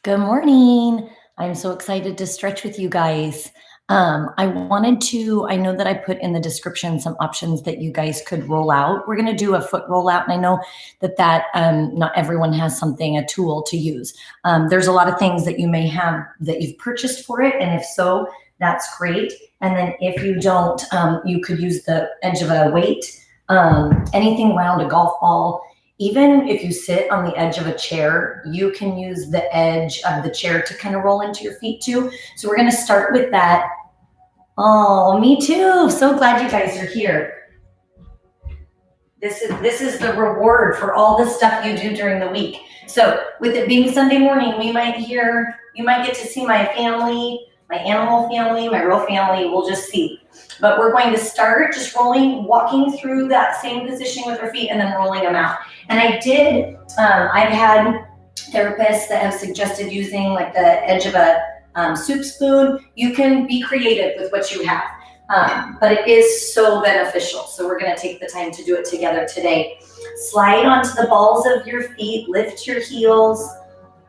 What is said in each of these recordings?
Good morning. I'm so excited to stretch with you guys. I know that I put in the description some options that you guys could roll out. We're going to do a foot rollout, and I know that not everyone has a tool to use. There's a lot of things that you may have that you've purchased for it, and if so, that's great. And then if you don't, you could use the edge of a weight, anything around a golf ball. Even if you sit on the edge of a chair, you can use the edge of the chair to kind of roll into your feet too. So we're going to start with that. Oh, me too. So glad you guys are here. This is the reward for all the stuff you do during the week. So with it being Sunday morning, you might get to see my family, my animal family, my real family. We'll just see. But we're going to start just walking through that same position with our feet and then rolling them out. And I've had therapists that have suggested using like the edge of a soup spoon. You can be creative with what you have, but it is so beneficial. So we're going to take the time to do it together today. Slide onto the balls of your feet, lift your heels.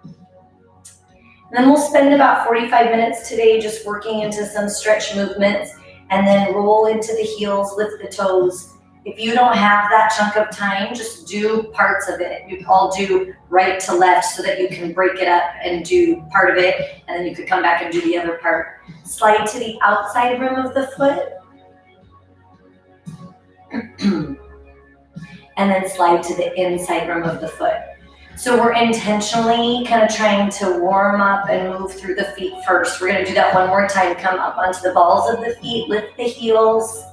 And then we'll spend about 45 minutes today just working into some stretch movements, and then roll into the heels, lift the toes. If you don't have that chunk of time, just do parts of it. I'll do right to left so that you can break it up and do part of it, and then you could come back and do the other part. Slide to the outside rim of the foot. And then slide to the inside rim of the foot. So we're intentionally kind of trying to warm up and move through the feet first. We're going to do that one more time. Come up onto the balls of the feet, lift the heels.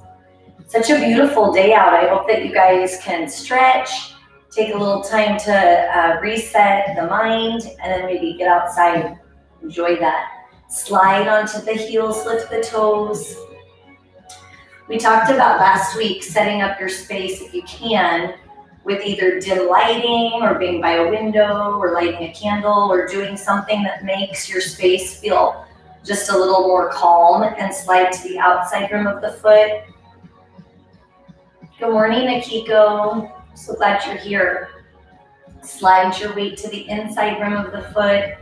Such a beautiful day out. I hope that you guys can stretch, take a little time to reset the mind, and then maybe get outside. Enjoy that. Slide onto the heels, lift the toes. We talked about last week setting up your space if you can, with either dim lighting or being by a window or lighting a candle or doing something that makes your space feel just a little more calm, and slide to the outside rim of the foot. Good morning, Akiko. So glad you're here. Slide your weight to the inside rim of the foot.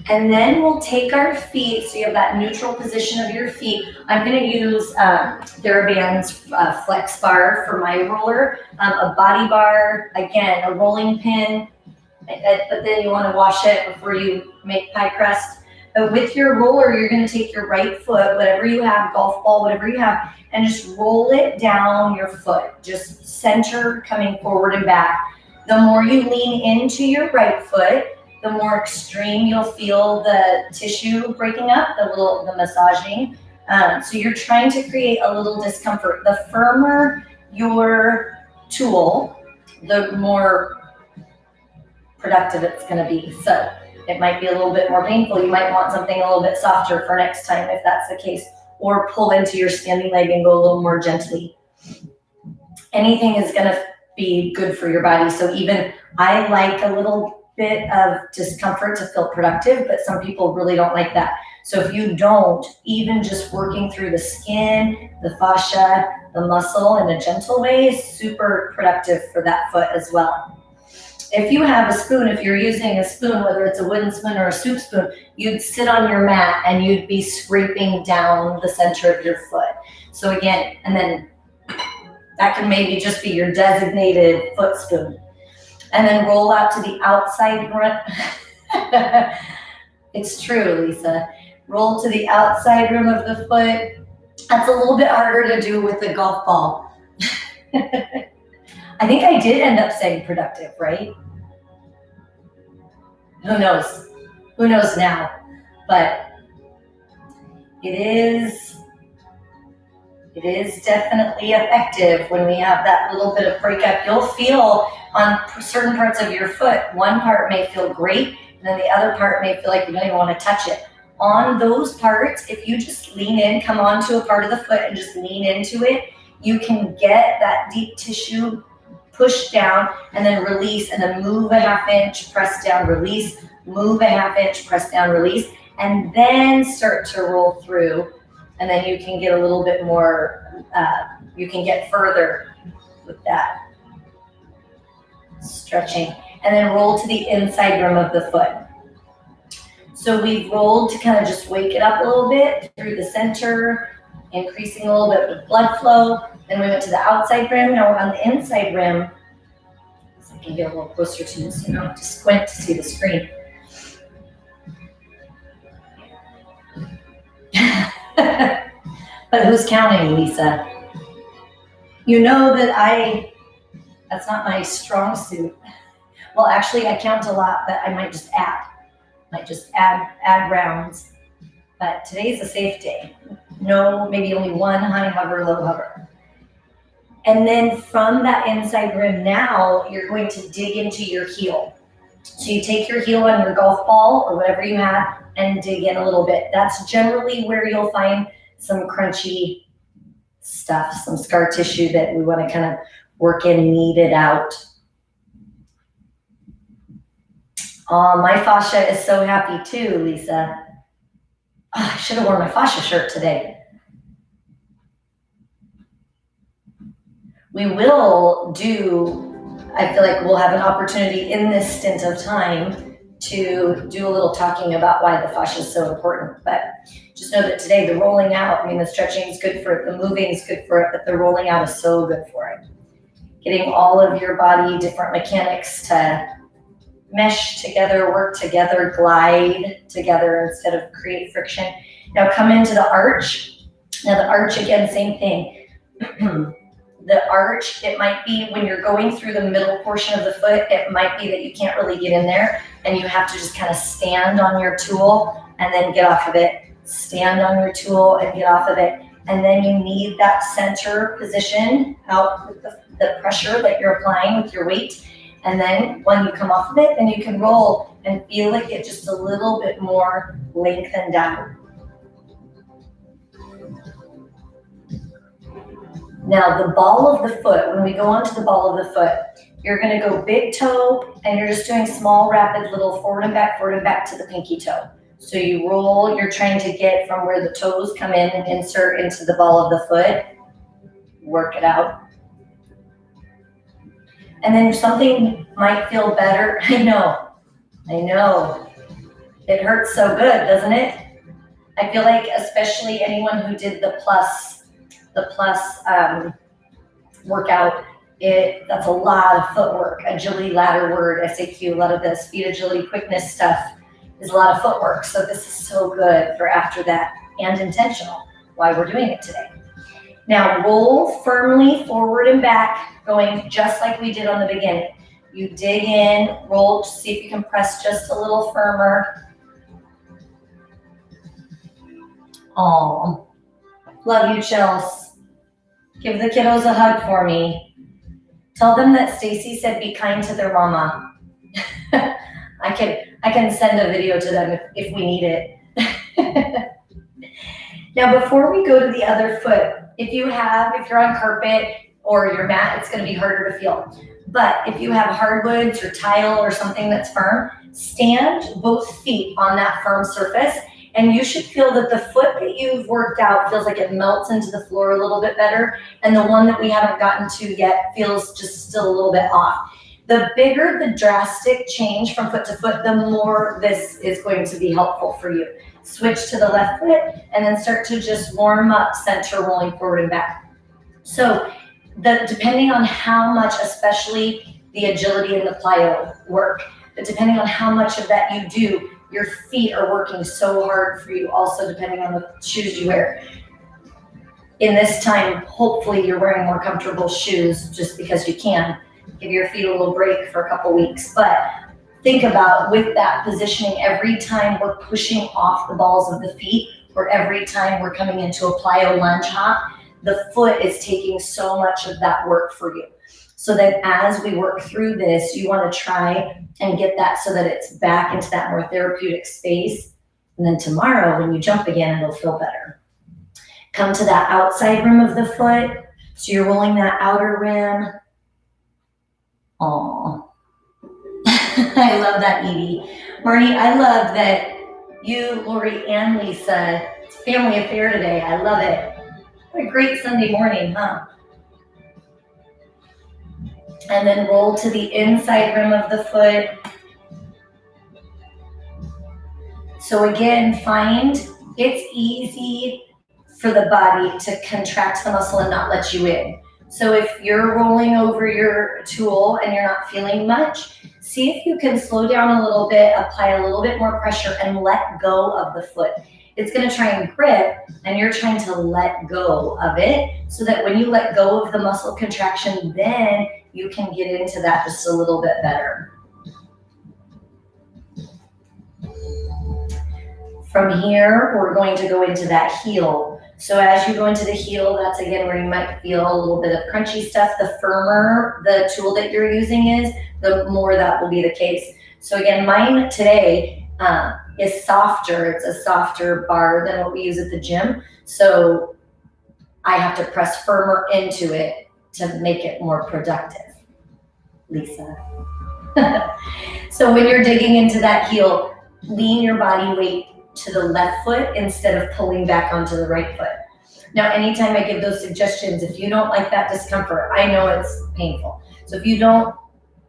And then we'll take our feet, so you have that neutral position of your feet. I'm going to use TheraBand's Flex Bar for my roller, a body bar, again, a rolling pin, but then you want to wash it before you make pie crust. But with your roller, you're going to take your right foot, whatever you have, golf ball, whatever you have, and just roll it down your foot. Just center, coming forward and back. The more you lean into your right foot, the more extreme you'll feel the tissue breaking up, the massaging. So you're trying to create a little discomfort. The firmer your tool, the more productive it's going to be. So it might be a little bit more painful. You might want something a little bit softer for next time if that's the case. Or pull into your standing leg and go a little more gently. Anything is going to be good for your body. So even I like a little bit of discomfort to feel productive, but some people really don't like that. So if you don't, even just working through the skin, the fascia, the muscle in a gentle way is super productive for that foot as well. If you have a spoon, if you're using a spoon, whether it's a wooden spoon or a soup spoon, you'd sit on your mat and you'd be scraping down the center of your foot. So again, and then that can maybe just be your designated foot spoon. And then roll out to the outside rim. It's true, Lisa. Roll to the outside rim of the foot. That's a little bit harder to do with the golf ball. I think I did end up saying productive, right? Who knows? Who knows now? But it is definitely effective when we have that little bit of breakup. You'll feel on certain parts of your foot, one part may feel great, and then the other part may feel like you don't even want to touch it. On those parts, if you just lean in, come onto a part of the foot and just lean into it, you can get that deep tissue push down and then release, and then move a half inch, press down, release, move a half inch, press down, release, and then start to roll through. And then you can get a little bit more, you can get further with that stretching. and then roll to the inside rim of the foot. So we've rolled to kind of just wake it up a little bit through the center, increasing a little bit with blood flow. Then we went to the outside rim. Now we're on the inside rim. So I can get a little closer to this, so you don't have to squint to see the screen. But who's counting, Lisa? You know that that's not my strong suit. Well, actually, I count a lot, but I might just add rounds. But today's a safe day. No, maybe only one high hover, low hover. And then from that inside rim now, you're going to dig into your heel. So you take your heel on your golf ball or whatever you have and dig in a little bit. That's generally where you'll find some crunchy stuff, some scar tissue that we want to kind of work in, knead it out. Oh, my fascia is so happy too, Lisa. Oh, I should have worn my fascia shirt today. We will I feel like we'll have an opportunity in this stint of time to do a little talking about why the fascia is so important. But just know that today the rolling out, the stretching is good for it, the moving is good for it, but the rolling out is so good for it. Getting all of your body, different mechanics to mesh together, work together, glide together instead of create friction. Now come into the arch. Now the arch, again, same thing. The arch, it might be when you're going through the middle portion of the foot, it might be that you can't really get in there and you have to just kind of stand on your tool and then get off of it. Stand on your tool and get off of it. And then you need that center position out with the pressure that you're applying with your weight. And then when you come off of it, then you can roll and feel it get just a little bit more lengthened out. Now the ball of the foot, when we go onto the ball of the foot, you're gonna go big toe and you're just doing small rapid little forward and back to the pinky toe. So you roll, you're trying to get from where the toes come in and insert into the ball of the foot. Work it out. And then something might feel better. I know. It hurts so good, doesn't it? I feel like especially anyone who did the plus workout, that's a lot of footwork. Agility, ladder word, SAQ, a lot of the speed, agility, quickness stuff is a lot of footwork. So this is so good for after that and intentional, why we're doing it today. Now roll firmly forward and back, going just like we did on the beginning. You dig in, roll to see if you can press just a little firmer. Oh, love you, Chels. Give the kiddos a hug for me. Tell them that Stacy said be kind to their mama. I can send a video to them if we need it. Now, before we go to the other foot, if you're on carpet or your mat, it's going to be harder to feel. But if you have hardwoods or tile or something that's firm, stand both feet on that firm surface, and you should feel that the foot that you've worked out feels like it melts into the floor a little bit better, and the one that we haven't gotten to yet feels just still a little bit off. The bigger the drastic change from foot to foot, the more this is going to be helpful for you. Switch to the left foot and then start to just warm up center, rolling forward and back. So depending on how much, especially the agility and the plyo work, but depending on how much of that you do, your feet are working so hard for you also, depending on the shoes you wear. In this time, hopefully you're wearing more comfortable shoes just because you can. Give your feet a little break for a couple weeks. But think about with that positioning, every time we're pushing off the balls of the feet, or every time we're coming into a plyo lunge hop, the foot is taking so much of that work for you. So that as we work through this, you want to try and get that so that it's back into that more therapeutic space. And then tomorrow when you jump again, it'll feel better. Come to that outside rim of the foot. So you're rolling that outer rim. Aw. I love that, Edie. Marnie, I love that you, Lori, and Lisa, it's a family affair today. I love it. What a great Sunday morning, huh? And then roll to the inside rim of the foot. So again, find it's easy for the body to contract the muscle and not let you in. So if you're rolling over your tool and you're not feeling much, see if you can slow down a little bit, apply a little bit more pressure, and let go of the foot. It's going to try and grip, and you're trying to let go of it so that when you let go of the muscle contraction, then you can get into that just a little bit better. From here, we're going to go into that heel. So as you go into the heel, that's again where you might feel a little bit of crunchy stuff. The firmer the tool that you're using is, the more that will be the case. So again, mine today is softer. It's a softer bar than what we use at the gym. So I have to press firmer into it to make it more productive. Lisa. So when you're digging into that heel, lean your body weight to the left foot instead of pulling back onto the right foot. Now, anytime I give those suggestions, if you don't like that discomfort, I know it's painful. So if you don't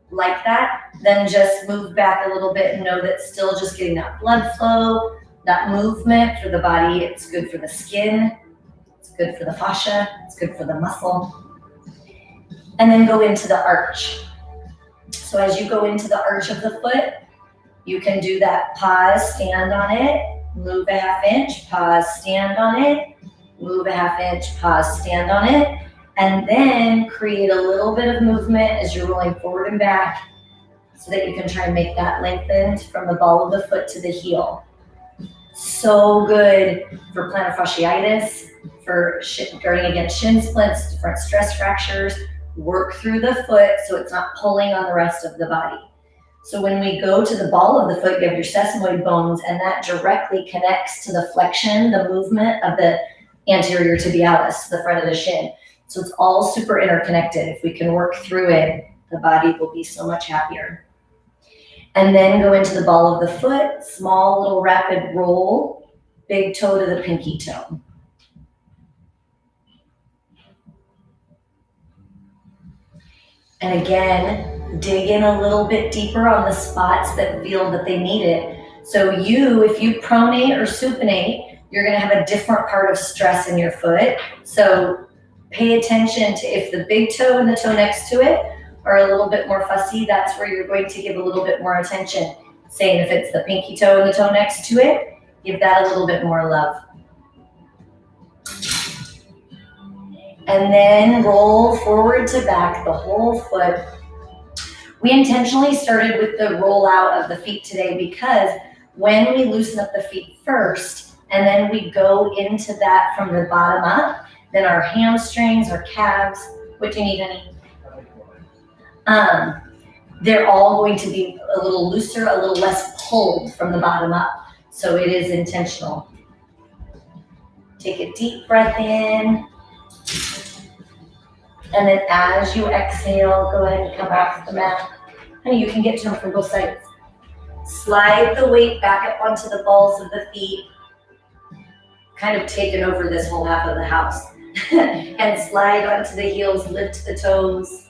like that, then just move back a little bit and know that still just getting that blood flow, that movement for the body. It's good for the skin. It's good for the fascia. It's good for the muscle. And then go into the arch. So as you go into the arch of the foot, you can do that pause, stand on it, move a half inch, pause, stand on it, move a half inch, pause, stand on it, and then create a little bit of movement as you're rolling forward and back so that you can try and make that lengthened from the ball of the foot to the heel. So good for plantar fasciitis, for guarding against shin splints, different stress fractures. Work through the foot so it's not pulling on the rest of the body. So when we go to the ball of the foot, you have your sesamoid bones, and that directly connects to the flexion, the movement of the anterior tibialis, the front of the shin. So it's all super interconnected. If we can work through it, the body will be so much happier. And then go into the ball of the foot, small little rapid roll, big toe to the pinky toe. And again, dig in a little bit deeper on the spots that feel that they need it. So if you pronate or supinate, you're gonna have a different part of stress in your foot. So pay attention to if the big toe and the toe next to it are a little bit more fussy, that's where you're going to give a little bit more attention. Same if it's the pinky toe and the toe next to it, give that a little bit more love. And then roll forward to back the whole foot. We intentionally started with the roll out of the feet today because when we loosen up the feet first and then we go into that from the bottom up, then our hamstrings, our calves, what do you need, honey? They're all going to be a little looser, a little less pulled from the bottom up. So it is intentional. Take a deep breath in. And then as you exhale, go ahead and come off the mat. Honey, you can get to them from both sides. Slide the weight back up onto the balls of the feet. Kind of taking over this whole half of the house. And slide onto the heels, lift the toes.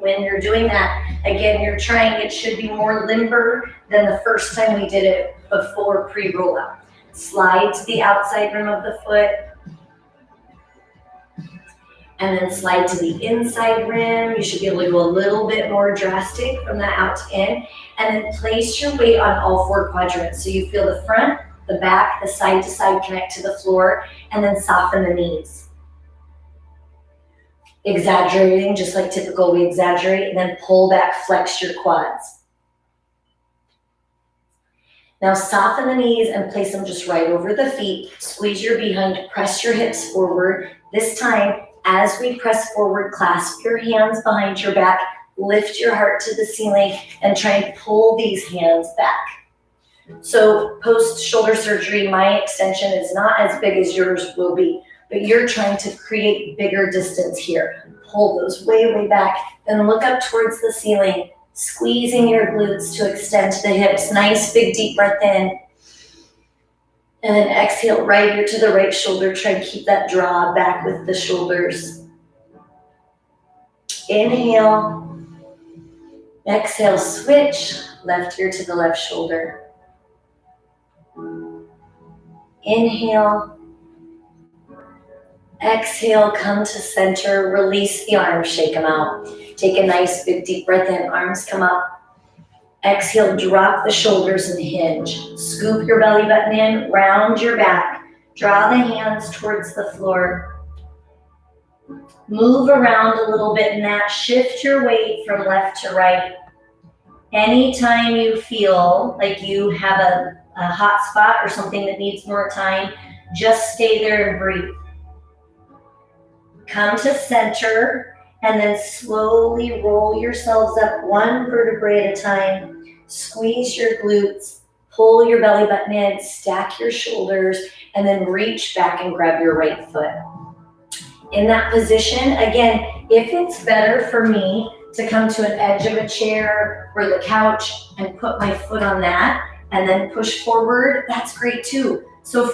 When you're doing that, again, you're trying, it should be more limber than the first time we did it before pre-rollout. Slide to the outside rim of the foot. And then slide to the inside rim. You should be able to go a little bit more drastic from the out to in. And then place your weight on all four quadrants. So you feel the front, the back, the side to side connect to the floor, and then soften the knees. Exaggerating, just like typical, we exaggerate, and then pull back, flex your quads. Now soften the knees and place them just right over the feet. Squeeze your behind, press your hips forward. This time, as we press forward, clasp your hands behind your back, lift your heart to the ceiling, and try and pull these hands back. So post shoulder surgery, my extension is not as big as yours will be, but you're trying to create bigger distance here. Pull those way, way back, then look up towards the ceiling, squeezing your glutes to extend to the hips. Nice big deep breath in. And then exhale right ear to the right shoulder. Try and keep that draw back with the shoulders. Inhale. Exhale, switch. Left ear to the left shoulder. Inhale. Exhale, come to center. Release the arms, shake them out. Take a nice big deep breath in. Arms come up. Exhale, drop the shoulders and hinge. Scoop your belly button in, round your back. Draw the hands towards the floor. Move around a little bit in that. Shift your weight from left to right. Anytime you feel like you have a hot spot or something that needs more time, just stay there and breathe. Come to center and then slowly roll yourselves up one vertebrae at a time. Squeeze your glutes, pull your belly button in, stack your shoulders, and then reach back and grab your right foot. In that position, again, if it's better for me to come to an edge of a chair or the couch and put my foot on that and then push forward, that's great too. So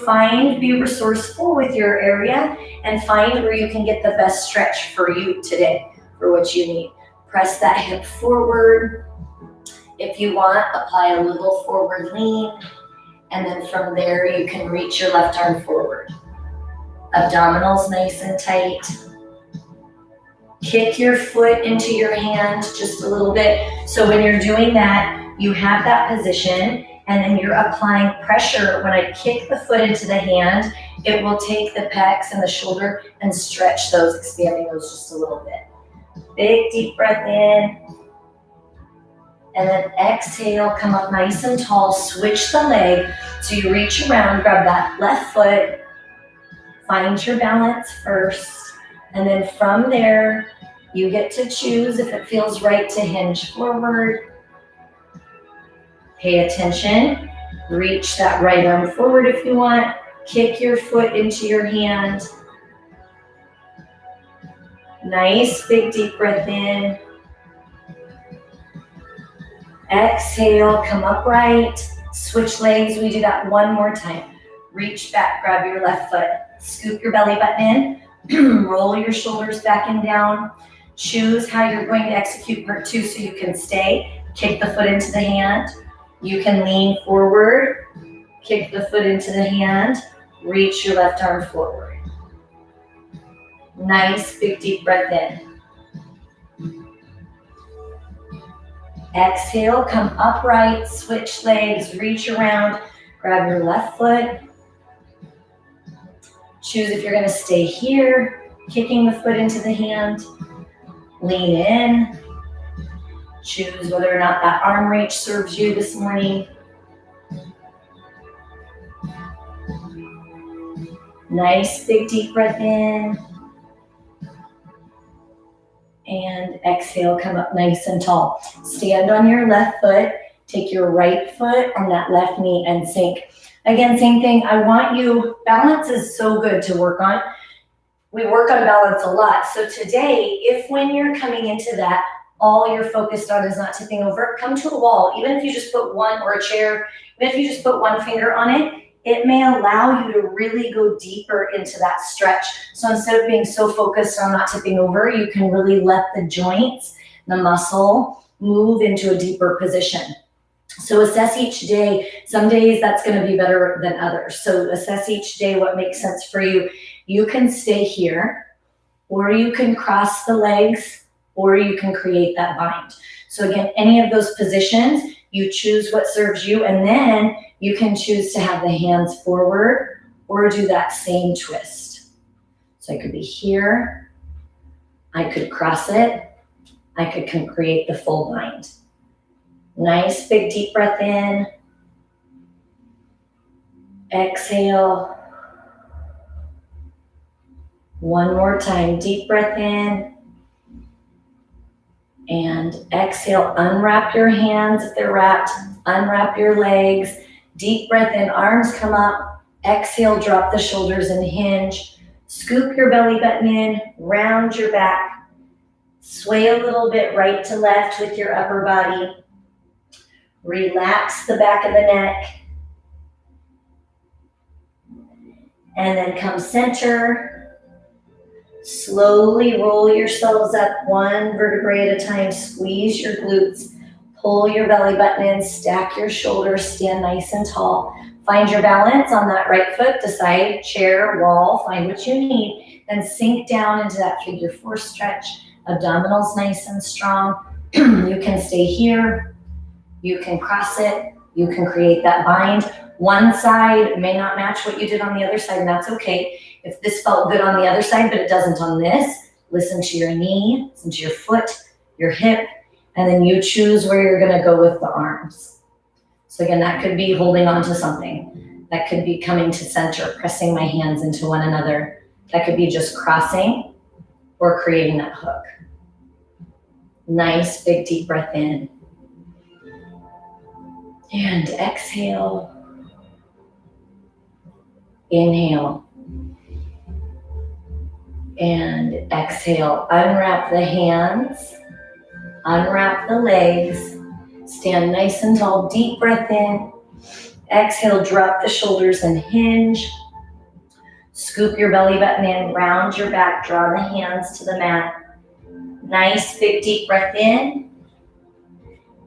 be resourceful with your area and find where you can get the best stretch for you today, for what you need. Press that hip forward. If you want, apply a little forward lean, and then from there you can reach your left arm forward. Abdominals nice and tight. Kick your foot into your hand just a little bit. So when you're doing that, you have that position, and then you're applying pressure. When I kick the foot into the hand, it will take the pecs and the shoulder and stretch those, expanding those just a little bit. Big deep breath in. And then exhale, come up nice and tall, switch the leg. So you reach around, grab that left foot, find your balance first. And then from there, you get to choose if it feels right to hinge forward. Pay attention, reach that right arm forward if you want. Kick your foot into your hand. Nice big deep breath in. Exhale, come upright, switch legs. We do that one more time. Reach back, grab your left foot, scoop your belly button in, roll your shoulders back and down. Choose how you're going to execute part two so you can stay. Kick the foot into the hand. You can lean forward, kick the foot into the hand, reach your left arm forward. Nice big deep breath in. Exhale, come upright, switch legs, reach around, grab your left foot. Choose if you're going to stay here, kicking the foot into the hand. Lean in. Choose whether or not that arm reach serves you this morning. Nice big deep breath in. And exhale, come up nice and tall. Stand on your left foot, take your right foot on that left knee and sink. Again, same thing, balance is so good to work on. We work on balance a lot. So today, if when you're coming into that, all you're focused on is not tipping over, come to a wall. Even if you just put one, or a chair, even if you just put one finger on it, it may allow you to really go deeper into that stretch. So instead of being so focused on not tipping over, you can really let the joints, the muscle, move into a deeper position. So assess each day. Some days that's going to be better than others. So assess each day what makes sense for you. You can stay here, or you can cross the legs, or you can create that bind. So again, any of those positions, you choose what serves you, and then you can choose to have the hands forward or do that same twist. So I could be here, I could cross it, I could create the full bind. Nice big deep breath in. Exhale. One more time, deep breath in. And exhale, unwrap your hands if they're wrapped, unwrap your legs. Deep breath in, arms come up. Exhale, drop the shoulders and hinge. Scoop your belly button in, round your back. Sway a little bit right to left with your upper body. Relax the back of the neck. And then come center. Slowly roll yourselves up one vertebrae at a time. Squeeze your glutes. Pull your belly button in. Stack your shoulders. Stand nice and tall. Find your balance on that right foot. Decide, chair, wall. Find what you need. Then sink down into that figure four stretch. Abdominals nice and strong. You can stay here. You can cross it. You can create that bind. One side may not match what you did on the other side, and that's okay. If this felt good on the other side, but it doesn't on this, listen to your knee, listen to your foot, your hip, and then you choose where you're gonna go with the arms. So again, that could be holding on to something. That could be coming to center, pressing my hands into one another. That could be just crossing or creating that hook. Nice, big, deep breath in. And exhale. Inhale. And exhale. Unwrap the hands. Unwrap the legs. Stand nice and tall. Deep breath in. Exhale, drop the shoulders and hinge. Scoop your belly button in. Round your back. Draw the hands to the mat. Nice, big, deep breath in.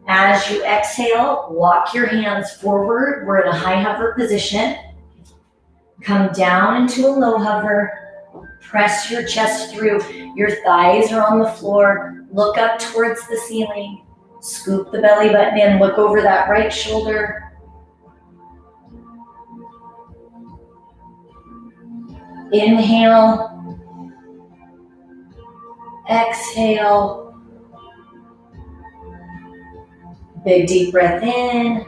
As you exhale, walk your hands forward. We're in a high hover position. Come down into a low hover. Press your chest through. Your thighs are on the floor. Look up towards the ceiling. Scoop the belly button in. Look over that right shoulder. Inhale. Exhale. Big deep breath in.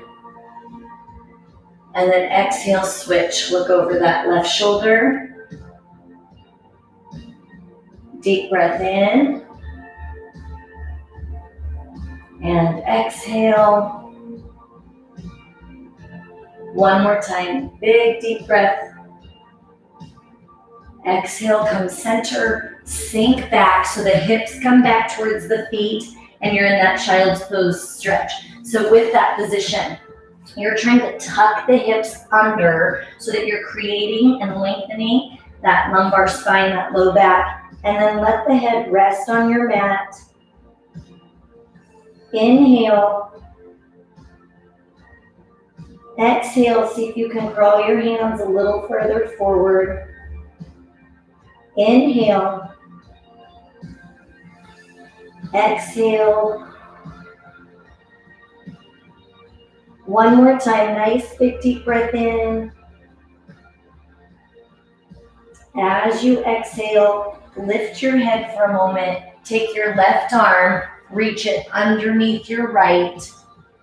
And then exhale, switch. Look over that left shoulder. Deep breath in. And exhale. One more time. Big deep breath. Exhale, come center. Sink back so the hips come back towards the feet and you're in that child's pose stretch. So with that position, you're trying to tuck the hips under so that you're creating and lengthening that lumbar spine, that low back, and then let the head rest on your mat. Inhale. Exhale, see if you can crawl your hands a little further forward. Inhale. Exhale. One more time, nice big deep breath in. As you exhale, lift your head for a moment. Take your left arm, reach it underneath your right.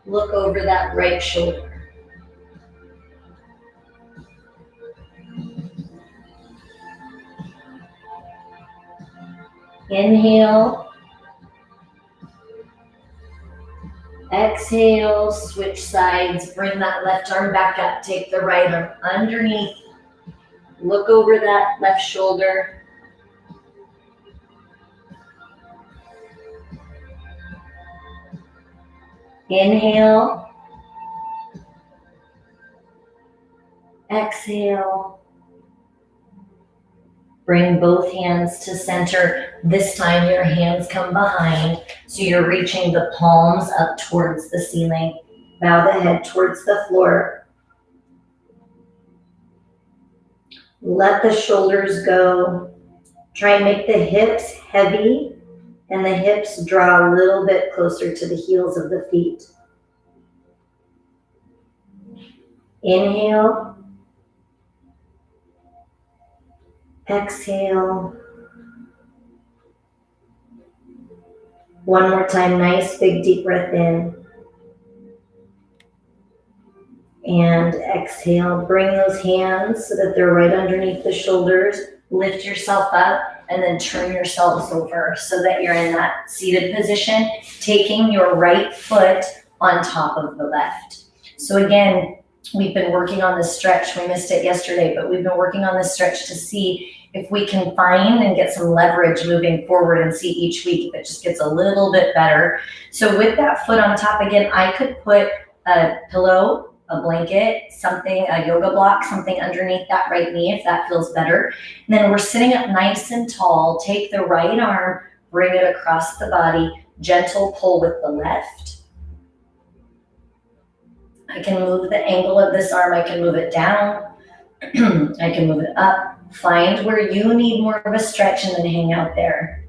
Look over that right shoulder. Inhale. Exhale, switch sides, bring that left arm back up, take the right arm underneath, look over that left shoulder. Inhale. Exhale. Bring both hands to center. This time your hands come behind, so you're reaching the palms up towards the ceiling. Bow the head towards the floor. Let the shoulders go. Try and make the hips heavy and the hips draw a little bit closer to the heels of the feet. Inhale. Exhale. One more time, nice big deep breath in. And exhale, bring those hands so that they're right underneath the shoulders. Lift yourself up and then turn yourselves over so that you're in that seated position, taking your right foot on top of the left. So again, we've been working on this stretch. We missed it yesterday, but we've been working on this stretch to see if we can find and get some leverage moving forward and see each week if it just gets a little bit better. So with that foot on top, again, I could put a pillow a blanket, something, a yoga block, something underneath that right knee if that feels better. And then we're sitting up nice and tall. Take the right arm, bring it across the body, gentle pull with the left. I can move the angle of this arm, I can move it down, I can move it up. Find where you need more of a stretch and then hang out there.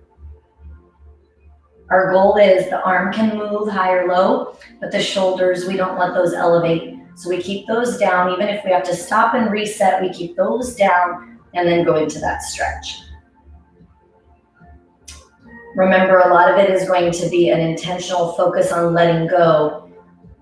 Our goal is the arm can move high or low, but the shoulders, we don't let those elevate. So we keep those down. Even if we have to stop and reset, we keep those down and then go into that stretch. Remember, a lot of it is going to be an intentional focus on letting go.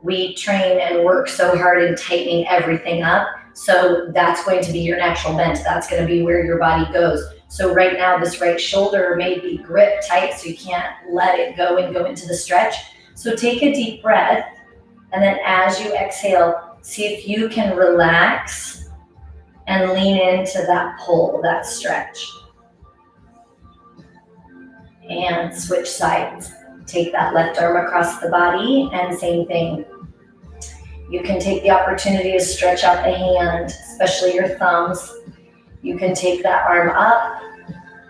We train and work so hard in tightening everything up. So that's going to be your natural bent. That's going to be where your body goes. So right now, this right shoulder may be gripped tight, so you can't let it go and go into the stretch. So take a deep breath, and then as you exhale, see if you can relax and lean into that pull, that stretch. And switch sides. Take that left arm across the body, and same thing. You can take the opportunity to stretch out the hand, especially your thumbs. You can take that arm up,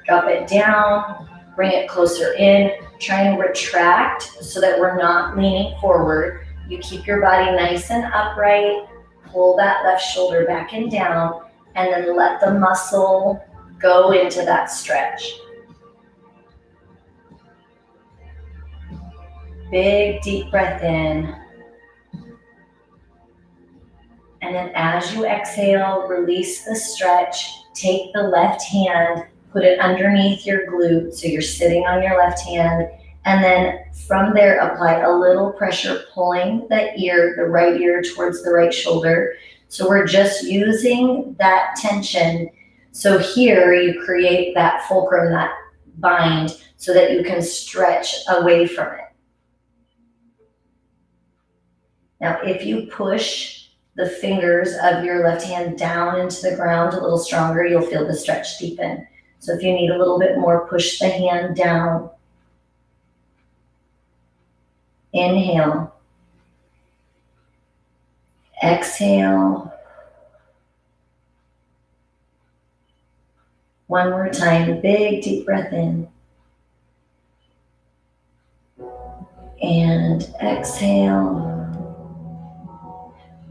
drop it down, bring it closer in, try and retract so that we're not leaning forward. You keep your body nice and upright, pull that left shoulder back and down, and then let the muscle go into that stretch. Big, deep breath in. And then as you exhale, release the stretch. Take the left hand, put it underneath your glute, so you're sitting on your left hand. And then from there, apply a little pressure, pulling the ear, the right ear towards the right shoulder. So we're just using that tension. So here you create that fulcrum, that bind, so that you can stretch away from it. Now, if you push the fingers of your left hand down into the ground a little stronger, you'll feel the stretch deepen. So if you need a little bit more, push the hand down. Inhale. Exhale. One more time, big deep breath in. And exhale.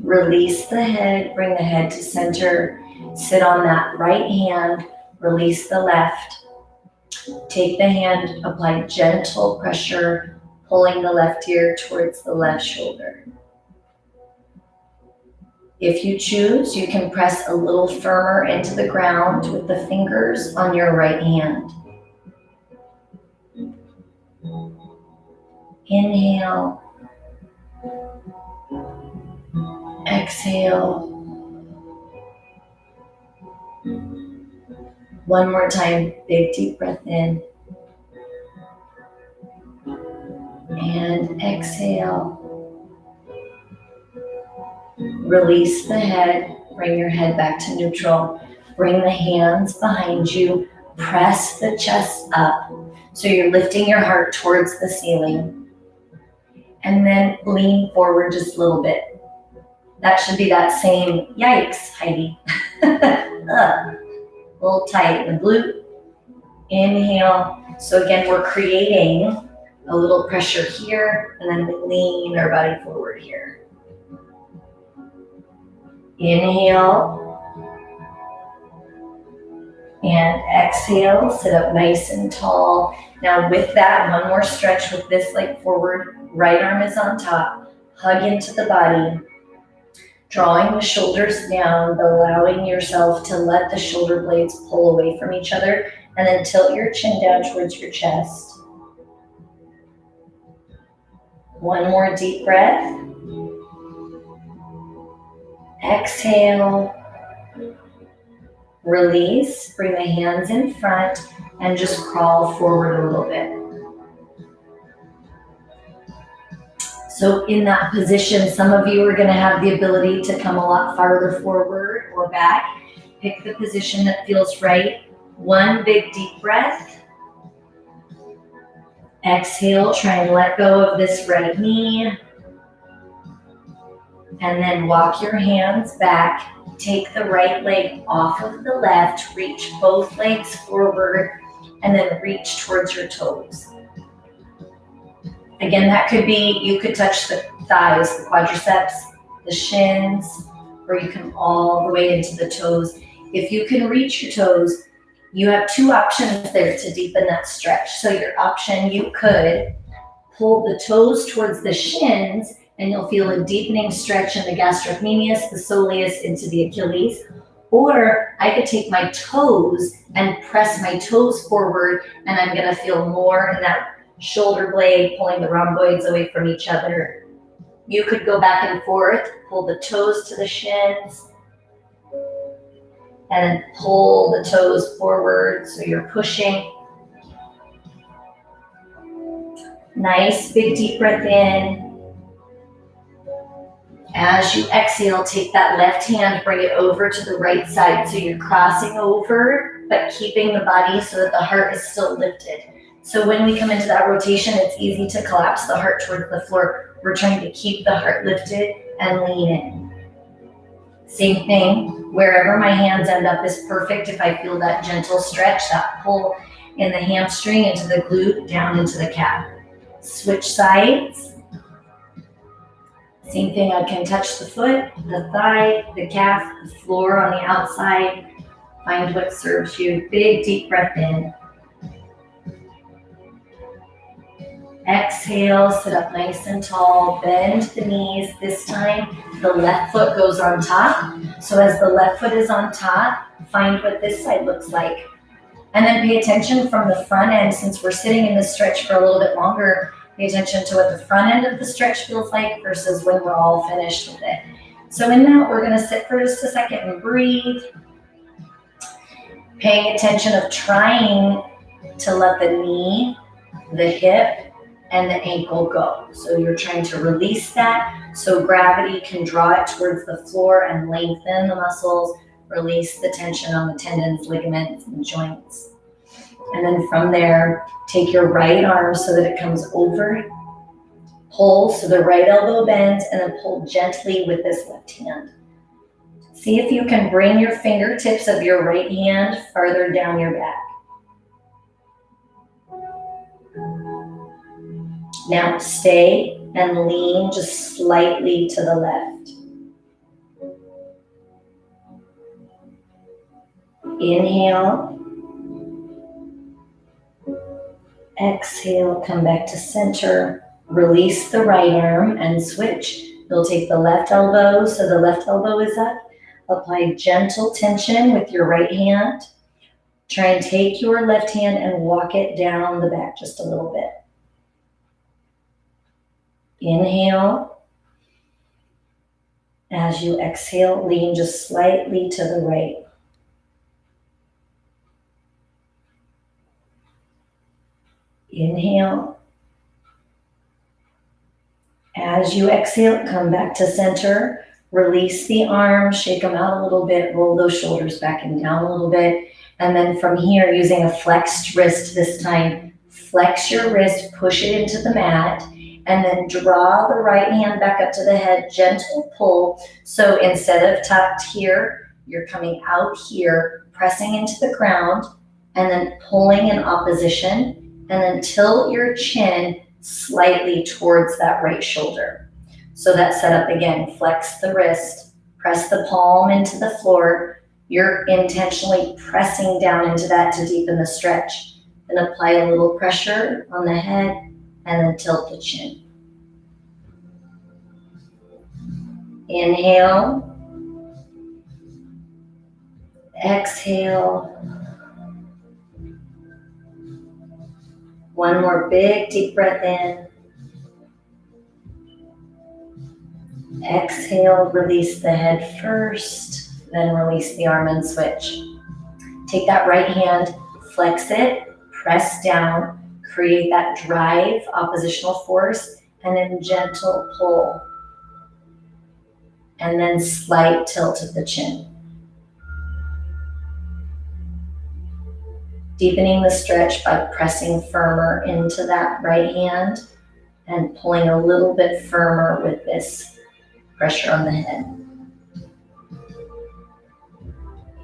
Release the head, bring the head to center. Sit on that right hand, release the left. Take the hand, apply gentle pressure, pulling the left ear towards the left shoulder. If you choose, you can press a little firmer into the ground with the fingers on your right hand. Inhale. Exhale. One more time, big deep breath in. And exhale. Release the head, bring your head back to neutral. Bring the hands behind you, press the chest up. So you're lifting your heart towards the ceiling. And then lean forward just a little bit. That should be that same, yikes, Heidi. A little tight in the glute. Inhale. So again, we're creating a little pressure here, and then we lean our body forward here. Inhale. And exhale, sit up nice and tall. Now with that, one more stretch with this leg forward. Right arm is on top. Hug into the body. Drawing the shoulders down, allowing yourself to let the shoulder blades pull away from each other, and then tilt your chin down towards your chest. One more deep breath. Exhale. Release, bring the hands in front, and just crawl forward a little bit. So in that position, some of you are going to have the ability to come a lot farther forward or back. Pick the position that feels right. One big deep breath. Exhale, try and let go of this right knee. And then walk your hands back. Take the right leg off of the left, reach both legs forward, and then reach towards your toes. Again, that could be, you could touch the thighs, the quadriceps, the shins, or you come all the way into the toes. If you can reach your toes, you have two options there to deepen that stretch. So your option, you could pull the toes towards the shins and you'll feel a deepening stretch in the gastrocnemius, the soleus, into the Achilles. Or I could take my toes and press my toes forward and I'm gonna feel more in that shoulder blade, pulling the rhomboids away from each other. You could go back and forth, pull the toes to the shins, and pull the toes forward so you're pushing. Nice, big, deep breath in. As you exhale, take that left hand, bring it over to the right side. So you're crossing over, but keeping the body so that the heart is still lifted. So when we come into that rotation, it's easy to collapse the heart towards the floor. We're trying to keep the heart lifted and lean in. Same thing, wherever my hands end up is perfect. If I feel that gentle stretch, that pull in the hamstring into the glute, down into the calf. Switch sides. Same thing, I can touch the foot, the thigh, the calf, the floor on the outside. Find what serves you. Big, deep breath in. Exhale, sit up nice and tall, bend the knees. This time, the left foot goes on top. So as the left foot is on top, find what this side looks like. And then pay attention from the front end, since we're sitting in this stretch for a little bit longer, pay attention to what the front end of the stretch feels like versus when we're all finished with it. So in that, we're gonna sit for just a second and breathe. Paying attention of trying to let the knee, the hip, and the ankle go. So you're trying to release that so gravity can draw it towards the floor and lengthen the muscles, release the tension on the tendons, ligaments, and joints. And then from there, take your right arm so that it comes over, pull so the right elbow bends, and then pull gently with this left hand. See if you can bring your fingertips of your right hand farther down your back. Now stay and lean just slightly to the left. Inhale. Exhale, come back to center. Release the right arm and switch. You'll take the left elbow, so the left elbow is up. Apply gentle tension with your right hand. Try and take your left hand and walk it down the back just a little bit. Inhale. As you exhale, lean just slightly to the right. Inhale. As you exhale, come back to center. Release the arms, shake them out a little bit, roll those shoulders back and down a little bit. And then from here, using a flexed wrist this time, flex your wrist, push it into the mat, and then draw the right hand back up to the head, gentle pull. So instead of tucked here, you're coming out here, pressing into the ground, and then pulling in opposition, and then tilt your chin slightly towards that right shoulder. So that setup again, flex the wrist, press the palm into the floor. You're intentionally pressing down into that to deepen the stretch. And apply a little pressure on the head and then tilt the chin. Inhale. Exhale. One more big deep breath in. Exhale, release the head first, then release the arm and switch. Take that right hand, flex it, press down, create that drive, oppositional force, and then gentle pull. And then slight tilt of the chin. Deepening the stretch by pressing firmer into that right hand and pulling a little bit firmer with this pressure on the head.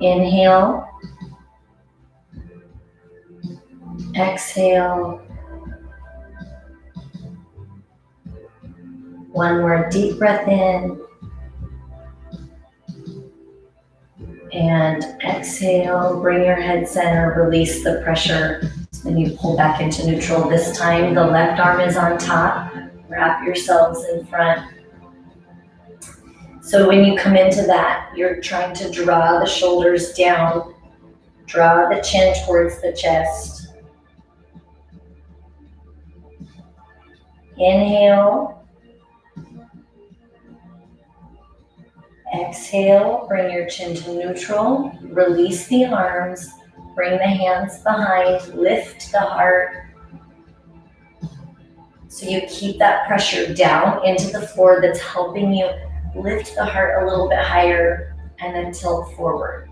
Inhale, exhale. One more deep breath in and exhale. Bring your head center, release the pressure. Then you pull back into neutral. This time the left arm is on top. Wrap yourselves in front. So when you come into that, you're trying to draw the shoulders down, draw the chin towards the chest. Inhale. Exhale, bring your chin to neutral. Release the arms, bring the hands behind, lift the heart. So you keep that pressure down into the floor that's helping you lift the heart a little bit higher and then tilt forward.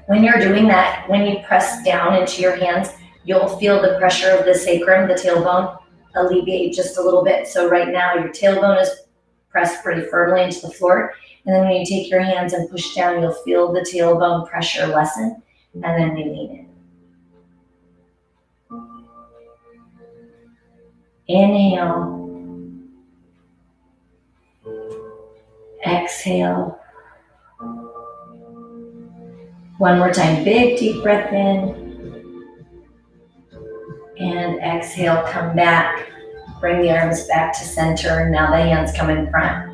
When you're doing that, when you press down into your hands, you'll feel the pressure of the sacrum, the tailbone, alleviate just a little bit. So right now your tailbone is pressed pretty firmly into the floor. And then when you take your hands and push down, you'll feel the tailbone pressure lessen, and then we lean in. Inhale. Exhale. One more time, big deep breath in. And exhale, come back. Bring the arms back to center. Now the hands come in front.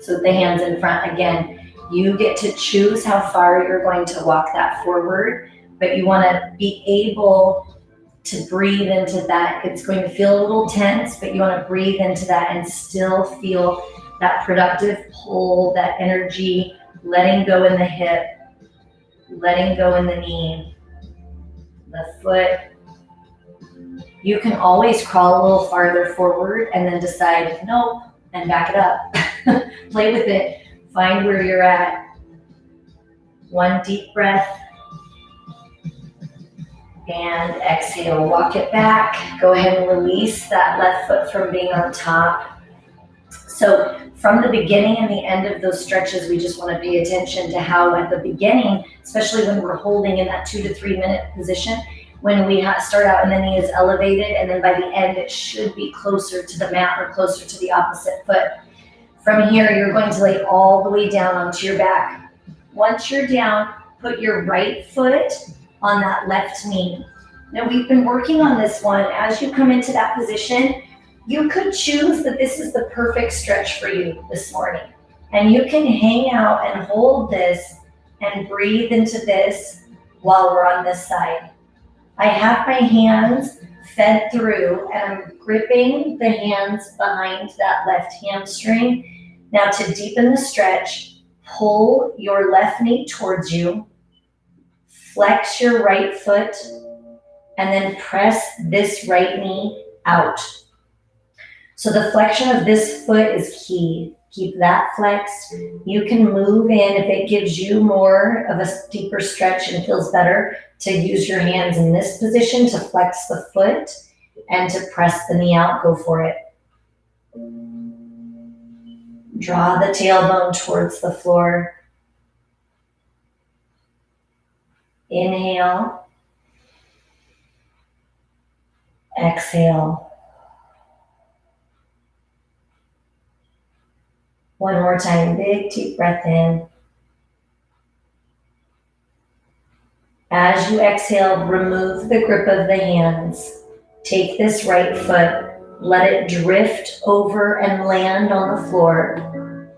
So with the hands in front, again, you get to choose how far you're going to walk that forward, but you want to be able to breathe into that. It's going to feel a little tense, but you want to breathe into that and still feel that productive pull, that energy, letting go in the hip, letting go in the knee, the foot. You can always crawl a little farther forward and then decide, nope, and back it up. Play with it. Find where you're at. One deep breath. And exhale, walk it back. Go ahead and release that left foot from being on top. So from the beginning and the end of those stretches, we just want to pay attention to how at the beginning, especially when we're holding in that 2 to 3 minute position, when we start out and the knee is elevated, and then by the end it should be closer to the mat or closer to the opposite foot. From here, you're going to lay all the way down onto your back. Once you're down, put your right foot on that left knee. Now we've been working on this one. As you come into that position, you could choose that this is the perfect stretch for you this morning. And you can hang out and hold this and breathe into this while we're on this side. I have my hands fed through and I'm gripping the hands behind that left hamstring. Now to deepen the stretch, pull your left knee towards you, flex your right foot, and then press this right knee out. So the flexion of this foot is key. Keep that flexed. You can move in if it gives you more of a deeper stretch and feels better to use your hands in this position to flex the foot and to press the knee out. Go for it. Draw the tailbone towards the floor. Inhale. Exhale. One more time, big deep breath in. As you exhale, remove the grip of the hands. Take this right foot, let it drift over and land on the floor.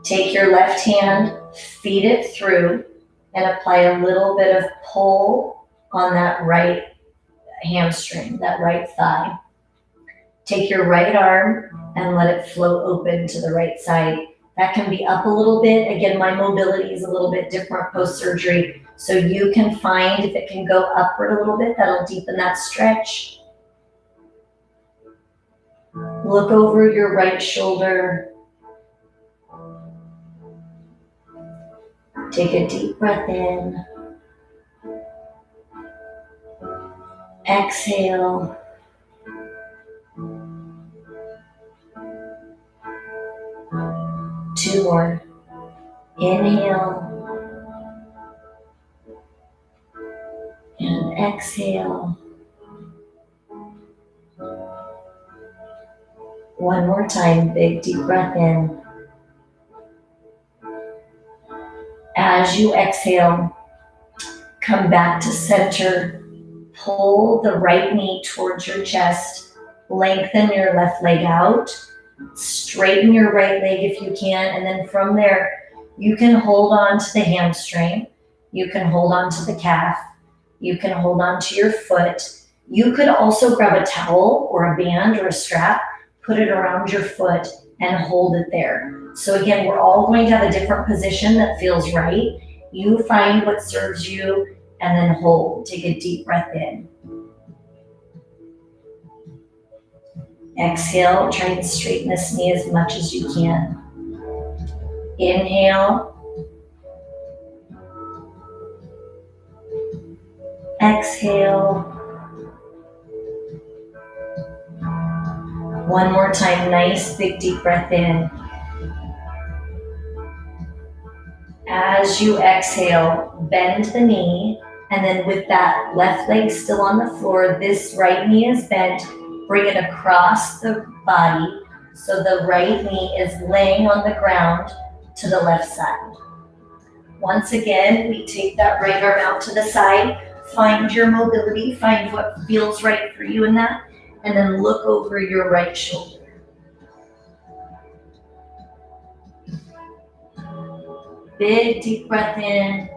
Take your left hand, feed it through, and apply a little bit of pull on that right hamstring, that right thigh. Take your right arm and let it flow open to the right side. That can be up a little bit. Again, my mobility is a little bit different post-surgery. So you can find if it can go upward a little bit, that'll deepen that stretch. Look over your right shoulder. Take a deep breath in. Exhale. 2 more. Inhale and exhale. 1 more time, big deep breath in. As you exhale, come back to center. Pull the right knee towards your chest. Lengthen your left leg out. Straighten your right leg if you can. And then from there, you can hold on to the hamstring. You can hold on to the calf. You can hold on to your foot. You could also grab a towel or a band or a strap, put it around your foot and hold it there. So again, we're all going to have a different position that feels right. You find what serves you and then hold. Take a deep breath in. Exhale, try and straighten this knee as much as you can. Inhale. Exhale. 1 more time, nice big deep breath in. As you exhale, bend the knee, and then with that left leg still on the floor, this right knee is bent. Bring it across the body so the right knee is laying on the ground to the left side. Once again, we take that right arm out to the side. Find your mobility, find what feels right for you in that, and then look over your right shoulder. Big deep breath in.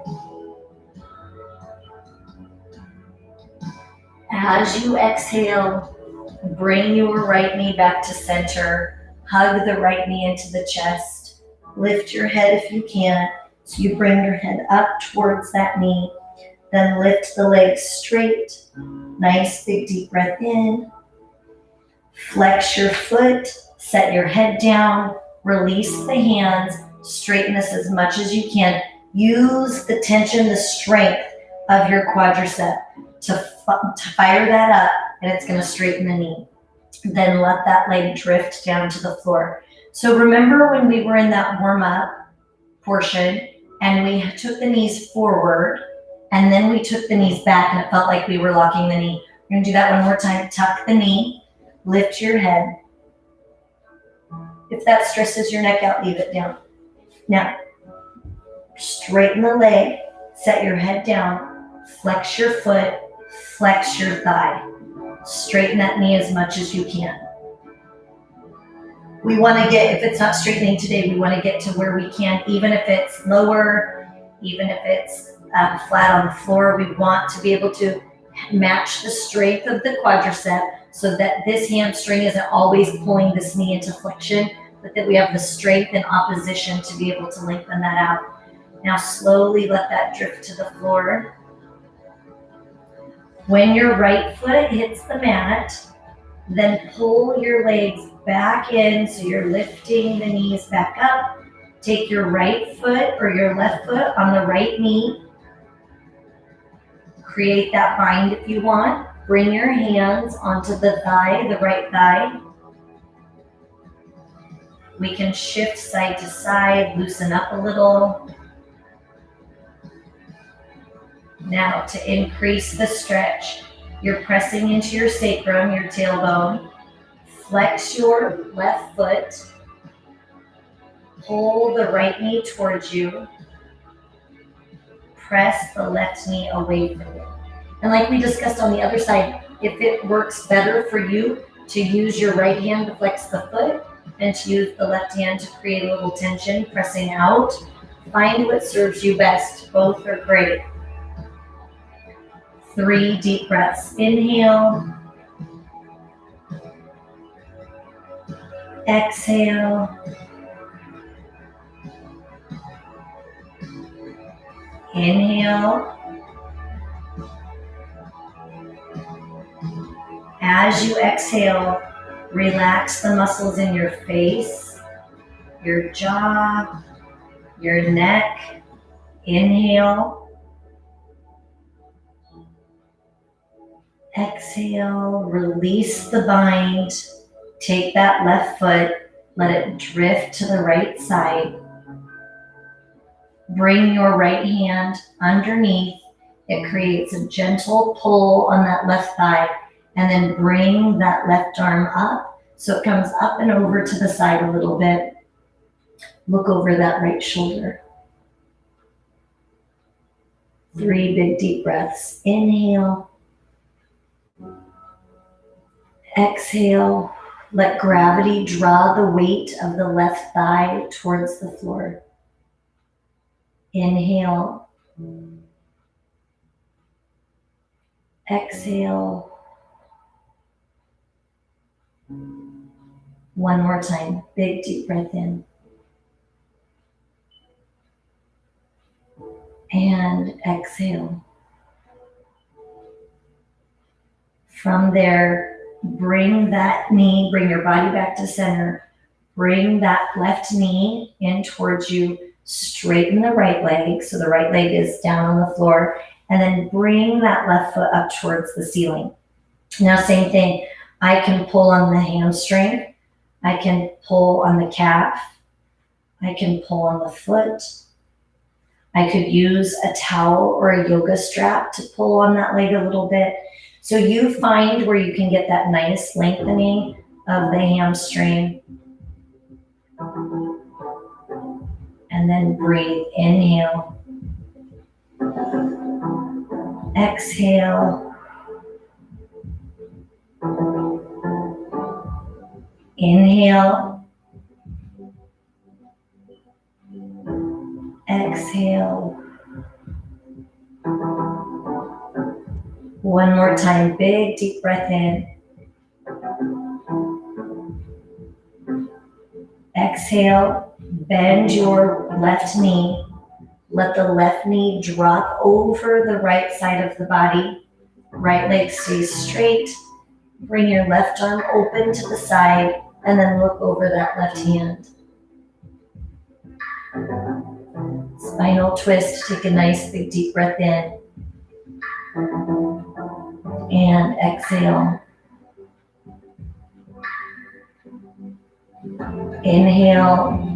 As you exhale, bring your right knee back to center. Hug the right knee into the chest. Lift your head if you can. So you bring your head up towards that knee. Then lift the legs straight. Nice big deep breath in. Flex your foot. Set your head down. Release the hands. Straighten this as much as you can. Use the tension, the strength of your quadricep to fire that up, and it's going to straighten the knee. Then let that leg drift down to the floor. So remember when we were in that warm-up portion and we took the knees forward and then we took the knees back and it felt like we were locking the knee. We're going to do that one more time. Tuck the knee, lift your head. If that stresses your neck out, leave it down. Now, straighten the leg, set your head down, flex your foot, flex your thigh. Straighten that knee as much as you can. We want to get, if it's not straightening today, we want to get to where we can, even if it's lower, even if it's flat on the floor. We want to be able to match the strength of the quadricep so that this hamstring isn't always pulling this knee into flexion, but that we have the strength and opposition to be able to lengthen that out. Now slowly let that drift to the floor. When your right foot hits the mat, then pull your legs back in so you're lifting the knees back up. Take your right foot or your left foot on the right knee. Create that bind if you want. Bring your hands onto the thigh, the right thigh. We can shift side to side, loosen up a little. Now to increase the stretch, you're pressing into your sacrum, your tailbone. Flex your left foot. Pull the right knee towards you. Press the left knee away from you. And like we discussed on the other side, if it works better for you to use your right hand to flex the foot and to use the left hand to create a little tension, pressing out, find what serves you best. Both are great. 3 deep breaths. Inhale. Exhale. Inhale. As you exhale, relax the muscles in your face, your jaw, your neck. Inhale. Exhale, release the bind. Take that left foot, Let it drift to the right side. Bring your right hand underneath. It creates a gentle pull on that left thigh, and then bring that left arm up so it comes up and over to the side a little bit. Look over that right shoulder. 3 big deep breaths. Inhale. Exhale. Let gravity draw the weight of the left thigh towards the floor. Inhale. Exhale. One more time. Big deep breath in. And exhale. From there, bring that knee, bring your body back to center. Bring that left knee in towards you. Straighten the right leg, so the right leg is down on the floor. And then bring that left foot up towards the ceiling. Now, same thing. I can pull on the hamstring. I can pull on the calf. I can pull on the foot. I could use a towel or a yoga strap to pull on that leg a little bit. So you find where you can get that nice lengthening of the hamstring. And then breathe. Inhale. Exhale. Inhale. Exhale. One more time. Big deep breath in. Exhale. Bend your left knee. Let the left knee drop over the right side of the body. Right leg stays straight. Bring your left arm open to the side and then look over that left hand. Spinal twist. Take a nice big deep breath in. And exhale. Inhale.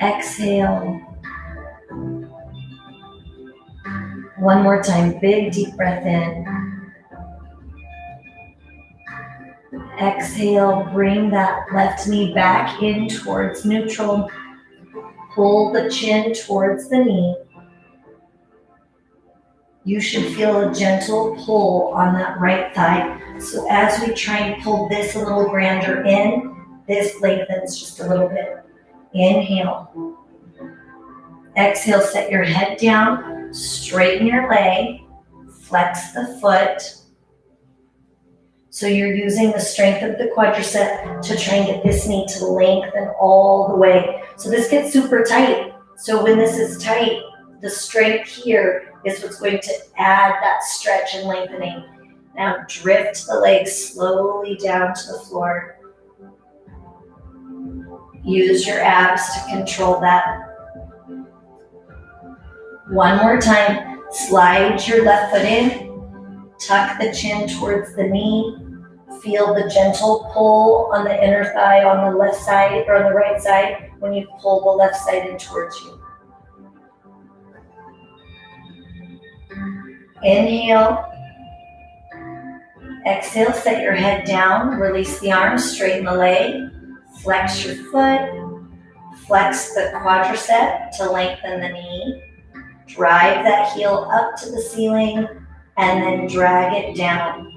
Exhale. One more time. Big deep breath in. Exhale. Bring that left knee back in towards neutral. Pull the chin towards the knee. You should feel a gentle pull on that right thigh. So as we try and pull this a little grander in, this lengthens just a little bit. Inhale. Exhale, set your head down, straighten your leg, flex the foot. So you're using the strength of the quadricep to try and get this knee to lengthen all the way. So this gets super tight. So when this is tight, the strength here is what's going to add that stretch and lengthening. Now drift the legs slowly down to the floor. Use your abs to control that. One more time, slide your left foot in, tuck the chin towards the knee, feel the gentle pull on the inner thigh on the left side or on the right side when you pull the left side in towards you. Inhale. Exhale, set your head down, release the arms, straighten the leg, flex your foot, flex the quadricep to lengthen the knee, drive that heel up to the ceiling, and then drag it down.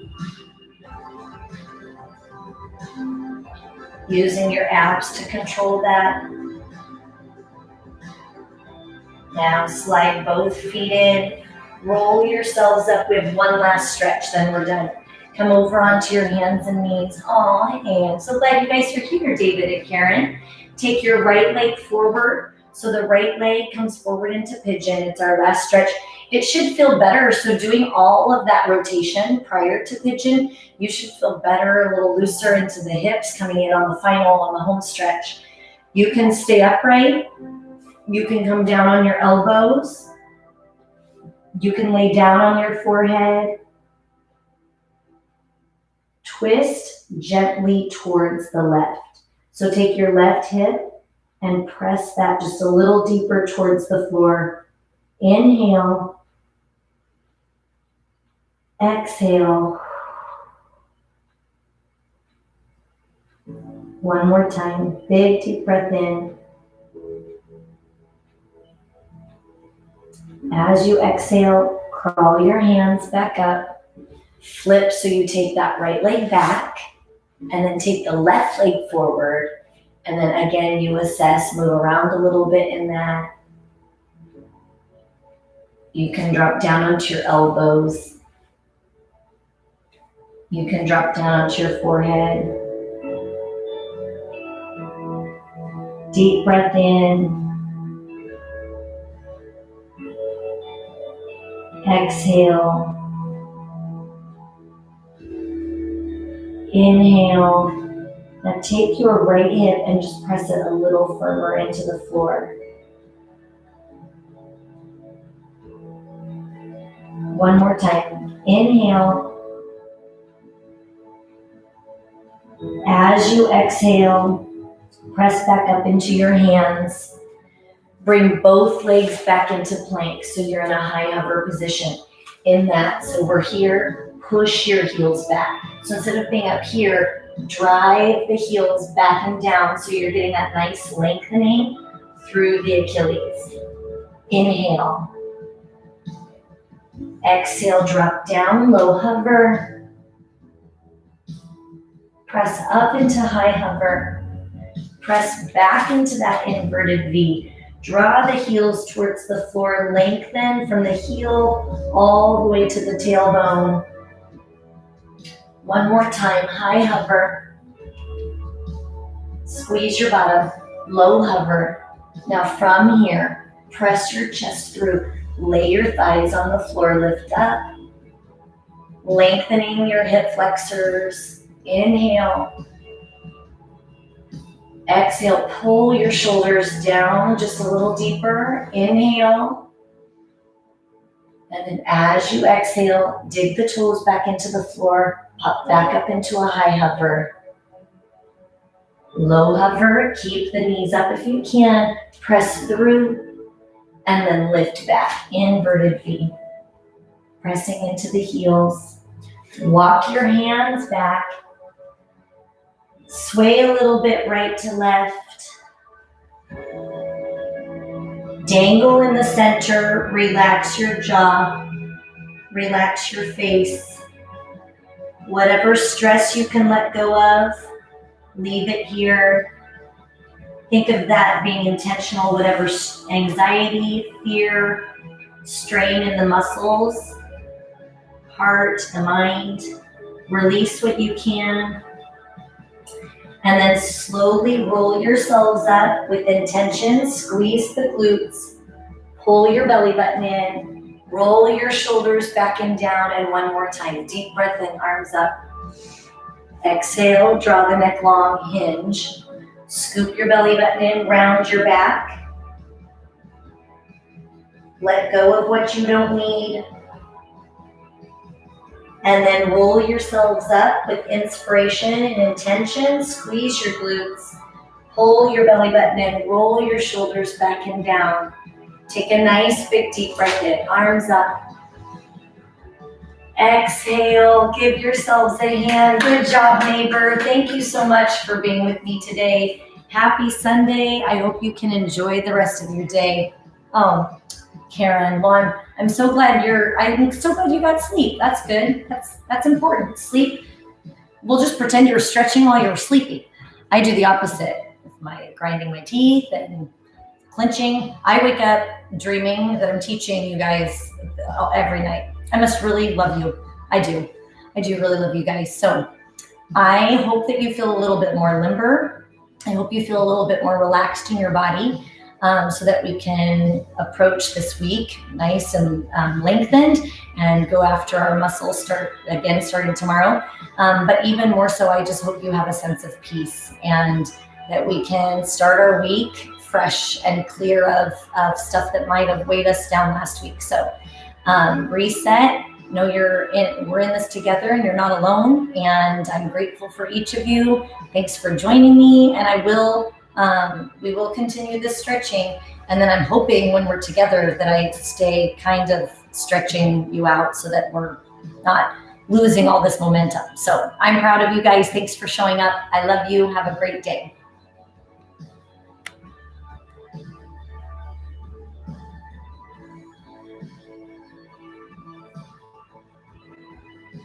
Using your abs to control that. Now slide both feet in, roll yourselves up. We have one last stretch, then we're done. Come over onto your hands and knees. Oh, hey, I'm so glad you guys are here, David and Karen. Take your right leg forward. So the right leg comes forward into pigeon. It's our last stretch. It should feel better. So doing all of that rotation prior to pigeon, you should feel better, a little looser into the hips, coming in on the final, on the home stretch. You can stay upright. You can come down on your elbows. You can lay down on your forehead. twist gently towards the left. So take your left hip and press that just a little deeper towards the floor. Inhale. Exhale. One more time. Big deep breath in. As you exhale, crawl your hands back up. Flip so you take that right leg back. And then take the left leg forward. And then again, you assess, move around a little bit in that. You can drop down onto your elbows. You can drop down onto your forehead. Deep breath in. Exhale. Inhale. Now take your right hip and just press it a little firmer into the floor. One more time. Inhale. As you exhale, press back up into your hands. Bring both legs back into plank so you're in a high hover position. In that, so we're here, push your heels back. So instead of being up here, drive the heels back and down so you're getting that nice lengthening through the Achilles. Inhale. Exhale, drop down, low hover. Press up into high hover. Press back into that inverted V. Draw the heels towards the floor, lengthen from the heel all the way to the tailbone. One more time, high hover. Squeeze your bottom, low hover. Now from here, press your chest through. Lay your thighs on the floor, lift up. Lengthening your hip flexors. Inhale. Exhale, pull your shoulders down just a little deeper. Inhale. And then as you exhale, dig the toes back into the floor, pop back up into a high hover. Low hover, keep the knees up if you can. Press through and then lift back, inverted V. Pressing into the heels. Walk your hands back. Sway a little bit right to left. Dangle in the center. Relax your jaw. Relax your face. Whatever stress you can let go of, leave it here. Think of that being intentional, whatever anxiety, fear, strain in the muscles, heart, the mind. Release what you can. And then slowly roll yourselves up with intention. Squeeze the glutes. Pull your belly button in. Roll your shoulders back and down. And one more time. Deep breath in, arms up. Exhale, draw the neck long, hinge. Scoop your belly button in, round your back. Let go of what you don't need. And then roll yourselves up with inspiration and intention. Squeeze your glutes. Pull your belly button in. Roll your shoulders back and down. Take a nice big deep breath in. Arms up. Exhale. Give yourselves a hand. Good job, neighbor. Thank you so much for being with me today. Happy Sunday. I hope you can enjoy the rest of your day. Oh, Karen, well, I'm so glad you got sleep. That's good. That's important. Sleep. We'll just pretend you're stretching while you're sleeping. I do the opposite with my grinding my teeth and clenching. I wake up dreaming that I'm teaching you guys every night. I must really love you. I do really love you guys. So I hope that you feel a little bit more limber. I hope you feel a little bit more relaxed in your body. So that we can approach this week nice and lengthened and go after our muscles starting tomorrow. But even more so, I just hope you have a sense of peace and that we can start our week fresh and clear of stuff that might have weighed us down last week. So reset, know we're in this together and you're not alone. And I'm grateful for each of you. Thanks for joining me. And we will continue this stretching. And then I'm hoping when we're together that I stay kind of stretching you out so that we're not losing all this momentum. So I'm proud of you guys. Thanks for showing up. I love you. Have a great day.